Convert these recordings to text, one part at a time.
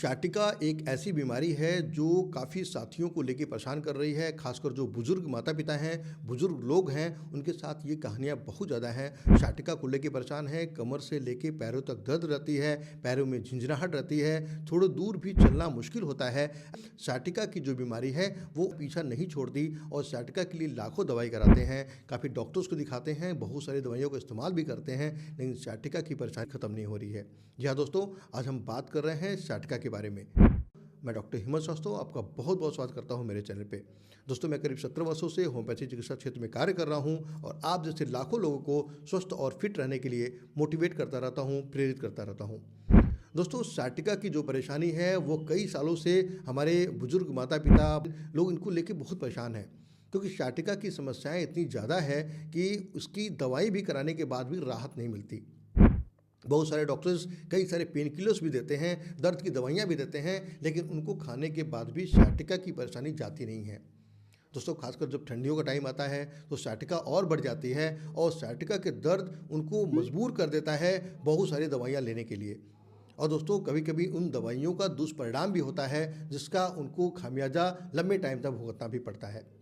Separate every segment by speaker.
Speaker 1: शाटिका एक ऐसी बीमारी है जो काफ़ी साथियों को लेके परेशान कर रही है, खासकर जो बुजुर्ग माता-पिता हैं, बुजुर्ग लोग हैं, उनके साथ ये कहानियाँ बहुत ज़्यादा हैं। शाटिका को लेके परेशान हैं, कमर से लेके पैरों तक दर्द रहती है, पैरों में झिंझनाहट रहती है, थोड़ा दूर भी चलना मुश्किल होता है। शाटिका की जो बीमारी है, वो पीछा नहीं छोड़ती और शाटिका के लिए लाखों दवाई कराते हैं, काफ़ी डॉक्टर्स को दिखाते हैं, बहुत सारी दवाइयों का इस्तेमाल भी करते हैं, लेकिन शाटिका की परेशानी खत्म नहीं हो रही है। जी हाँ दोस्तों, आज हम बात कर रहे हैं शाटिका के बारे में। मैं डॉक्टर हिम्मत श्रीवास्तव आपका बहुत-बहुत स्वागत करता हूं मेरे चैनल पे। दोस्तों, मैं करीब 17 वर्षों से होम्योपैथी चिकित्सा क्षेत्र में कार्य कर रहा हूं और आप जैसे लाखों लोगों को स्वस्थ और फिट रहने के लिए मोटिवेट करता रहता हूं, प्रेरित करता रहता हूं। दोस्तों, शाटिका की जो परेशानी है वो कई सालों से हमारे बुजुर्ग माता-पिता लोग इनको लेके बहुत परेशान हैं, क्योंकि शाटिका की समस्याएँ इतनी ज़्यादा है कि उसकी दवाई भी कराने के बाद भी राहत नहीं मिलती। बहुत सारे डॉक्टर्स कई सारे पेन किलर्स भी देते हैं, दर्द की दवाइयाँ भी देते हैं, लेकिन उनको खाने के बाद भी शाटिका की परेशानी जाती नहीं है। दोस्तों, खासकर जब ठंडियों का टाइम आता है तो शाटिका और बढ़ जाती है और शाटिका के दर्द उनको मजबूर कर देता है बहुत सारी दवाइयाँ लेने के लिए। और दोस्तों, कभी-कभी उन दवाइयों का दुष्परिणाम भी होता है, जिसका उनको खामियाजा लंबे टाइम तक भुगतना भी पड़ता है।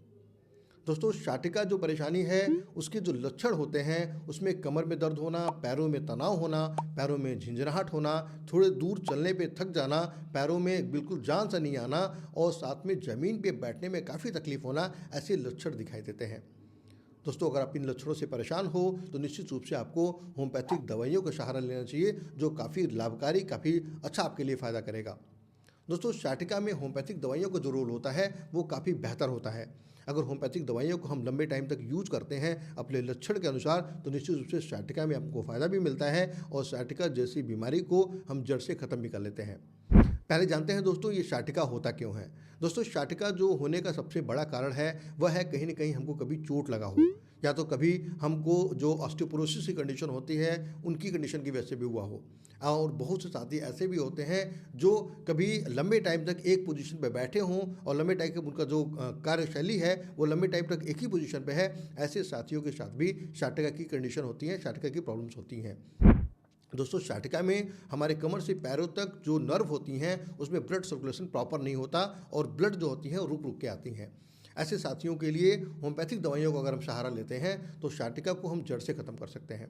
Speaker 1: दोस्तों, शाटिका जो परेशानी है उसके जो लक्षण होते हैं उसमें कमर में दर्द होना, पैरों में तनाव होना, पैरों में झिंझनाहट होना, थोड़े दूर चलने पे थक जाना, पैरों में बिल्कुल जान सा नहीं आना और साथ में ज़मीन पे बैठने में काफ़ी तकलीफ होना, ऐसे लक्षण दिखाई देते हैं। दोस्तों, अगर आप इन लक्षणों से परेशान हो तो निश्चित रूप से आपको होम्योपैथिक दवाइयों का सहारा लेना चाहिए, जो काफ़ी लाभकारी, काफ़ी अच्छा आपके लिए फ़ायदा करेगा। दोस्तों, शाटिका में होम्योपैथिक दवाइयों का जो रोल होता है वो काफ़ी बेहतर होता है। अगर होम्योपैथिक दवाइयों को हम लंबे टाइम तक यूज करते हैं अपने लक्षण के अनुसार तो निश्चित रूप से शाटिका में आपको फ़ायदा भी मिलता है और शाटिका जैसी बीमारी को हम जड़ से ख़त्म भी कर लेते हैं। पहले जानते हैं दोस्तों, ये शाटिका होता क्यों है। दोस्तों, शाटिका जो होने का सबसे बड़ा कारण है वह है कहीं न कहीं हमको कभी चोट लगा हो, या तो कभी हमको जो ऑस्टियोपोरोसिस की कंडीशन होती है उनकी कंडीशन की वजह से भी हुआ हो। और बहुत से साथी ऐसे भी होते हैं जो कभी लंबे टाइम तक एक पोजीशन पे बैठे हों और लंबे टाइम तक उनका जो कार्यशैली है वो लंबे टाइम तक एक ही पोजीशन पे है। ऐसे साथियों के साथ भी शाटिका की कंडीशन होती है, शाटिका की प्रॉब्लम्स होती हैं। दोस्तों, शाटिका में हमारे कमर से पैरों तक जो नर्व होती हैं उसमें ब्लड सर्कुलेशन प्रॉपर नहीं होता और ब्लड जो होती है वो रुक रुक के आती हैं। ऐसे साथियों के लिए होम्योपैथिक दवाइयों का अगर हम सहारा लेते हैं तो शाटिका को हम जड़ से ख़त्म कर सकते हैं।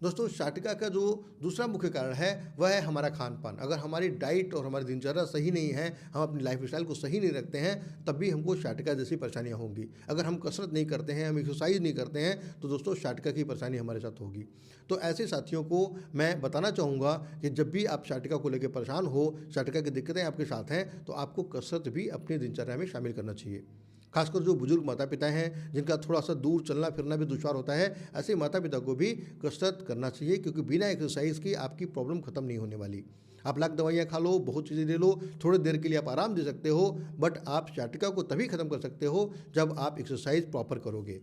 Speaker 1: दोस्तों, शाटिका का जो दूसरा मुख्य कारण है वह है हमारा खान-पान। अगर हमारी डाइट और हमारी दिनचर्या सही नहीं है, हम अपनी लाइफ़स्टाइल को सही नहीं रखते हैं, तब भी हमको शाटिका जैसी परेशानियाँ होंगी। अगर हम कसरत नहीं करते हैं, हम एक्सरसाइज़ नहीं करते हैं, तो दोस्तों शाटिका की परेशानी हमारे साथ होगी। तो ऐसे साथियों को मैं बताना चाहूँगा कि जब भी आप शाटिका को लेकर परेशान हो, शाटिका की दिक्कतें आपके साथ हैं, तो आपको कसरत भी अपनी दिनचर्या में शामिल करना चाहिए। खासकर जो बुजुर्ग माता-पिता हैं, जिनका थोड़ा-सा दूर चलना-फिरना भी दुश्वार होता है, ऐसे माता-पिता को भी कसरत करना चाहिए, क्योंकि बिना एक्सरसाइज़ के आपकी प्रॉब्लम खत्म नहीं होने वाली। आप लाख दवाइयाँ खा लो, बहुत चीज़ें ले लो, थोड़ी देर के लिए आप आराम दे सकते हो, बट आप शाटिका को तभी खत्म कर सकते हो जब आप एक्सरसाइज़ प्रॉपर करोगे।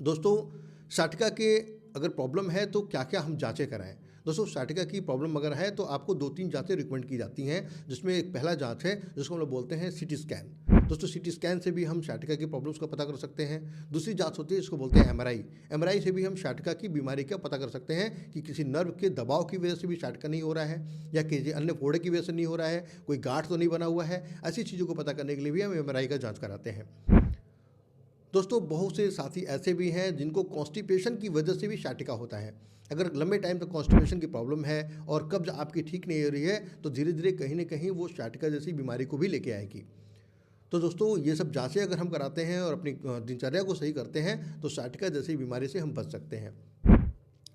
Speaker 1: दोस्तों, शाटिका के अगर प्रॉब्लम है तो क्या-क्या हम जाँचें कराएँ? दोस्तों, शाटिका की प्रॉब्लम अगर है तो आपको 2-3 जाँचें रिकमेंड की जाती हैं, जिसमें एक पहला जाँच है जिसको हम लोग बोलते हैं सीटी स्कैन। दोस्तों, सीटी स्कैन से भी हम शाटिका की प्रॉब्लम्स का पता कर सकते हैं। दूसरी जाँच होती है जिसको बोलते हैं एमआरआई। एमआरआई से भी हम शाटिका की बीमारी का पता कर सकते हैं कि किसी नर्व के दबाव की वजह से भी शाटिका नहीं हो रहा है या किसी अन्य फोड़े की वजह से नहीं हो रहा है, कोई गाँठ तो नहीं बना हुआ है। ऐसी चीज़ों को पता करने के लिए भी हम एमआरआई का जाँच कराते हैं। दोस्तों, बहुत से साथी ऐसे भी हैं जिनको कॉन्स्टिपेशन की वजह से भी शाटिका होता है। अगर लंबे टाइम तक कॉन्स्टिपेशन की प्रॉब्लम है और कब्ज़ आपकी ठीक नहीं हो रही है तो धीरे-धीरे कहीं न कहीं वो शाटिका जैसी बीमारी को भी लेके आएगी। तो दोस्तों, ये सब जाँचें अगर हम कराते हैं और अपनी दिनचर्या को सही करते हैं तो शाटिका जैसी बीमारी से हम बच सकते हैं।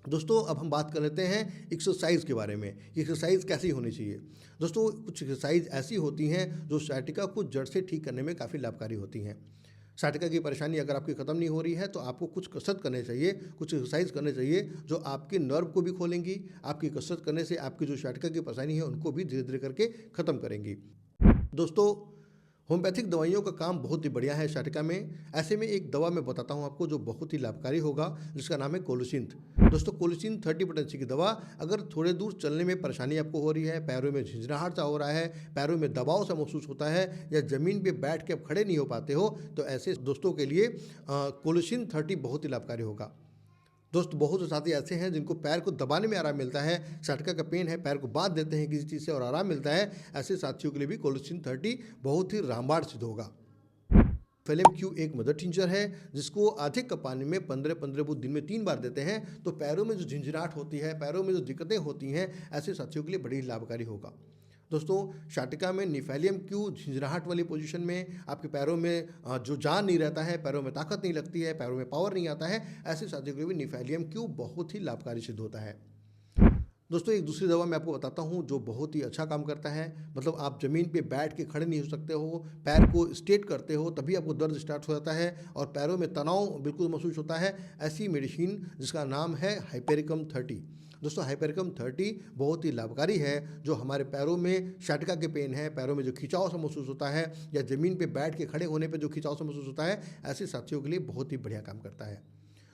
Speaker 1: दोस्तों, अब हम बात कर लेते हैं एक्सरसाइज़ के बारे में कि एक्सरसाइज़ कैसी होनी चाहिए। दोस्तों, कुछ एक्सरसाइज़ ऐसी होती हैं जो शाटिका को जड़ से ठीक करने में काफ़ी लाभकारी होती हैं। शाटिका की परेशानी अगर आपकी ख़त्म नहीं हो रही है तो आपको कुछ कसरत करनी चाहिए, कुछ एक्सरसाइज करने चाहिए जो आपके नर्व को भी खोलेंगी, आपकी कसरत करने से आपकी जो शाटिका की परेशानी है उनको भी धीरे-धीरे करके ख़त्म करेंगी। दोस्तों, होम्योपैथिक दवाइयों का काम बहुत ही बढ़िया है शाटिका में। ऐसे में एक दवा मैं बताता हूँ आपको जो बहुत ही लाभकारी होगा, जिसका नाम है कोलिसिंथ। दोस्तों, कोलिसिंथ 30 पोटेंसी की दवा, अगर थोड़े दूर चलने में परेशानी आपको हो रही है, पैरों में झिंझनाहट सा हो रहा है, पैरों में दबाव सा महसूस होता है या ज़मीन पे बैठ के आप खड़े नहीं हो पाते हो, तो ऐसे दोस्तों के लिए कोलिसिंथ 30 बहुत ही लाभकारी होगा। दोस्तों बहुत से साथी ऐसे हैं जिनको पैर को दबाने में आराम मिलता है, सटका का पेन है, पैर को बांध देते हैं किसी चीज़ से और आराम मिलता है। ऐसे साथियों के लिए भी कोलेस्ट्रीन 30 बहुत ही रामबाण सिद्ध होगा। फेलियम क्यू एक मदर टिंचर है जिसको आधे कप पानी में 15-15 बूंद दिन में 3 बार देते हैं तो पैरों में जो झिंझिनाहट होती है, पैरों में जो दिक्कतें होती हैं, ऐसे साथियों के लिए बड़ी लाभकारी होगा। दोस्तों शाटिका में निफेलियम क्यू झिंझिनाहट वाली पोजीशन में आपके पैरों में जो जान नहीं रहता है, पैरों में ताकत नहीं लगती है, पैरों में पावर नहीं आता है, ऐसे साथियों के लिए भी निफेलियम क्यू बहुत ही लाभकारी सिद्ध होता है। दोस्तों एक दूसरी दवा मैं आपको बताता हूँ जो बहुत ही अच्छा काम करता है। मतलब आप ज़मीन पे बैठ के खड़े नहीं हो सकते हो, पैर को स्ट्रेट करते हो तभी आपको दर्द स्टार्ट हो जाता है और पैरों में तनाव बिल्कुल महसूस होता है। ऐसी मेडिसिन जिसका नाम है हाइपेरिकम 30। दोस्तों हाइपेरिकम 30 बहुत ही लाभकारी है। जो हमारे पैरों में शाटिका के पेन है, पैरों में जो खिंचाव सा महसूस होता है या ज़मीन पे बैठ के खड़े होने पे जो खिंचाव सा महसूस होता है, ऐसे साथियों के लिए बहुत ही बढ़िया काम करता है।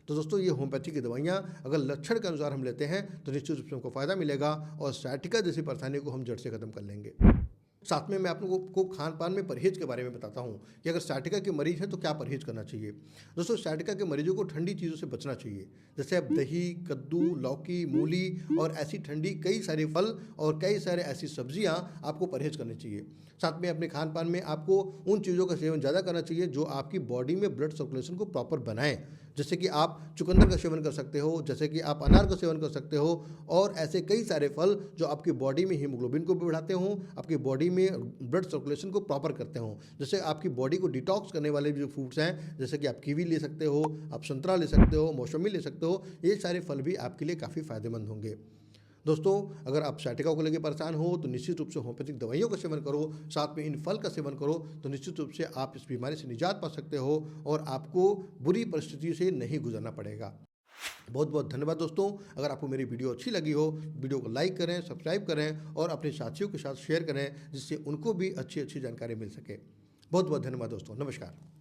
Speaker 1: तो दोस्तों ये होम्योपैथी की दवाइयाँ अगर लक्षण के अनुसार हम लेते हैं तो निश्चित रूप से हमको फ़ायदा मिलेगा और सciatica जैसी परेशानी को हम जड़ से खत्म कर लेंगे। साथ में मैं आप लोगों को खान पान में परहेज के बारे में बताता हूँ कि अगर sciatica के मरीज हैं तो क्या परहेज करना चाहिए। दोस्तों sciatica के मरीजों को ठंडी चीज़ों से बचना चाहिए, जैसे अब दही, कद्दू, लौकी, मूली और ऐसी ठंडी कई सारे फल और कई सारे ऐसी सब्जियाँ आपको परहेज करनी चाहिए। साथ में अपने खान पान में आपको उन चीज़ों का सेवन ज़्यादा करना चाहिए जो आपकी बॉडी में ब्लड सर्कुलेशन को प्रॉपर बनाएं। जैसे कि आप चुकंदर का सेवन कर सकते हो, जैसे कि आप अनार का सेवन कर सकते हो और ऐसे कई सारे फल जो आपकी बॉडी में हीमोग्लोबिन को भी बढ़ाते हों, आपकी बॉडी में ब्लड सर्कुलेशन को प्रॉपर करते हों। जैसे आपकी बॉडी को डिटॉक्स करने वाले जो फ्रूट्स हैं, जैसे कि आप कीवी ले सकते हो, आप संतरा ले सकते हो, मौसमी ले सकते हो, ये सारे फल भी आपके लिए काफ़ी फ़ायदेमंद होंगे। दोस्तों अगर आप sciatica को लेकर परेशान हो तो निश्चित रूप से होम्योपैथिक दवाइयों का सेवन करो, साथ में इन फल का सेवन करो तो निश्चित रूप से आप इस बीमारी से निजात पा सकते हो और आपको बुरी परिस्थिति से नहीं गुजरना पड़ेगा। बहुत बहुत धन्यवाद दोस्तों। अगर आपको मेरी वीडियो अच्छी लगी हो, वीडियो को लाइक करें, सब्सक्राइब करें और अपने साथियों के साथ शेयर करें जिससे उनको भी अच्छी अच्छी जानकारी मिल सके। बहुत बहुत धन्यवाद दोस्तों। नमस्कार।